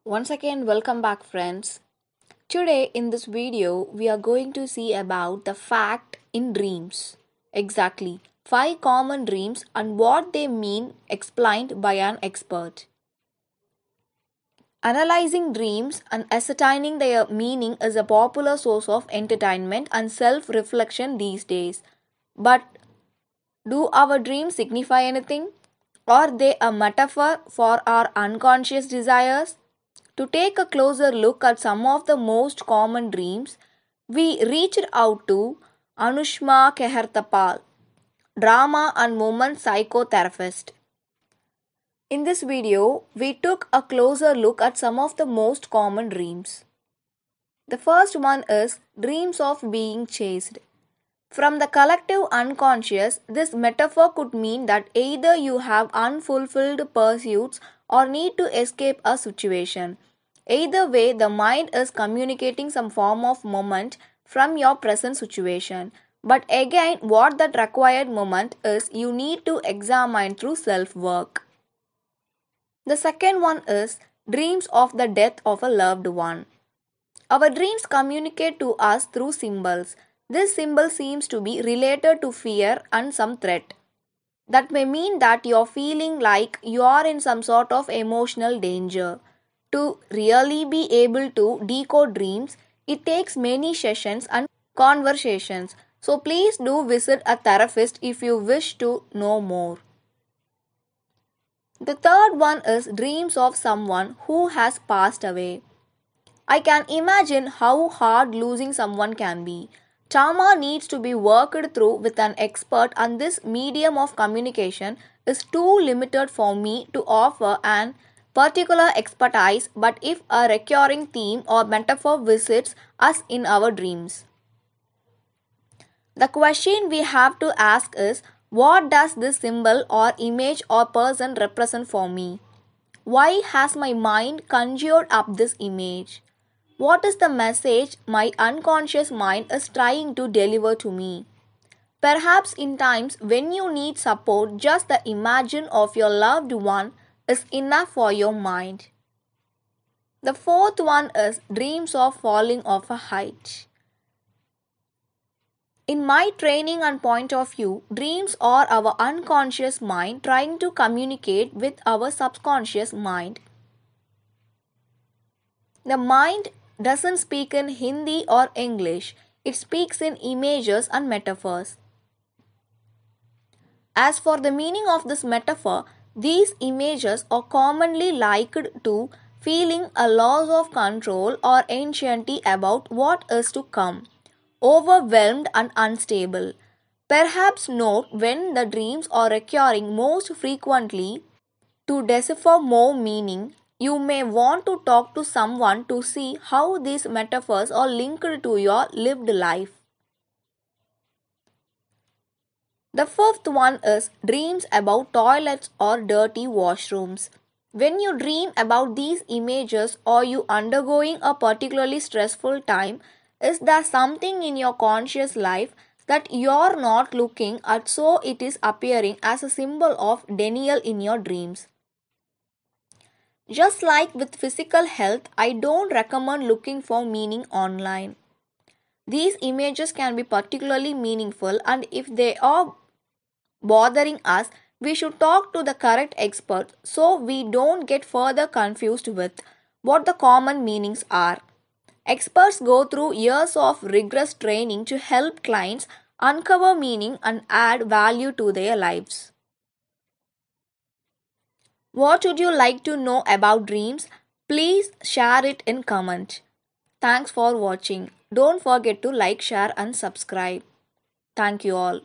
Once again, welcome back, friends. Today, in this video, we are going to see about the fact in dreams. Exactly, 5 common dreams and what they mean explained by an expert. Analyzing dreams and ascertaining their meaning is a popular source of entertainment and self reflection these days. But do our dreams signify anything? Are they a metaphor for our unconscious desires? To take a closer look at some of the most common dreams, we reached out to Anushma Kehartapal, drama and movement psychotherapist. In this video, we took a closer look at some of the most common dreams. The first one is dreams of being chased. From the collective unconscious, this metaphor could mean that either you have unfulfilled pursuits or need to escape a situation. Either way, the mind is communicating some form of moment from your present situation. But again, what that required moment is you need to examine through self work. The second one is dreams of the death of a loved one. Our dreams communicate to us through symbols. This symbol seems to be related to fear and some threat. That may mean that you're feeling like you are in some sort of emotional danger. To really be able to decode dreams, it takes many sessions and conversations. So please do visit a therapist if you wish to know more. The third one is dreams of someone who has passed away. I can imagine how hard losing someone can be. Trauma needs to be worked through with an expert, and this medium of communication is too limited for me to offer an particular expertise. But if a recurring theme or metaphor visits us in our dreams, the question we have to ask is, what does this symbol or image or person represent for me? Why has my mind conjured up this image? What is the message my unconscious mind is trying to deliver to me? Perhaps in times when you need support, just the imagine of your loved one is enough for your mind. The fourth one is dreams of falling off a height. In my training and point of view, dreams are our unconscious mind trying to communicate with our subconscious mind. The mind doesn't speak in Hindi or English, it speaks in images and metaphors. As for the meaning of this metaphor, these images are commonly likened to feeling a loss of control or anxiety about what is to come, overwhelmed and unstable. Perhaps note when the dreams are recurring most frequently. To decipher more meaning, you may want to talk to someone to see how these metaphors are linked to your lived life. The fifth one is dreams about toilets or dirty washrooms. When you dream about these images or you undergoing a particularly stressful time, is there something in your conscious life that you're not looking at, so it is appearing as a symbol of denial in your dreams? Just like with physical health, I don't recommend looking for meaning online. These images can be particularly meaningful, and if they are bothering us, we should talk to the correct expert so we don't get further confused with what the common meanings are. Experts go through years of rigorous training to help clients uncover meaning and add value to their lives. What would you like to know about dreams? Please share it in comment. Thanks for watching. Don't forget to like, share and subscribe. Thank you all.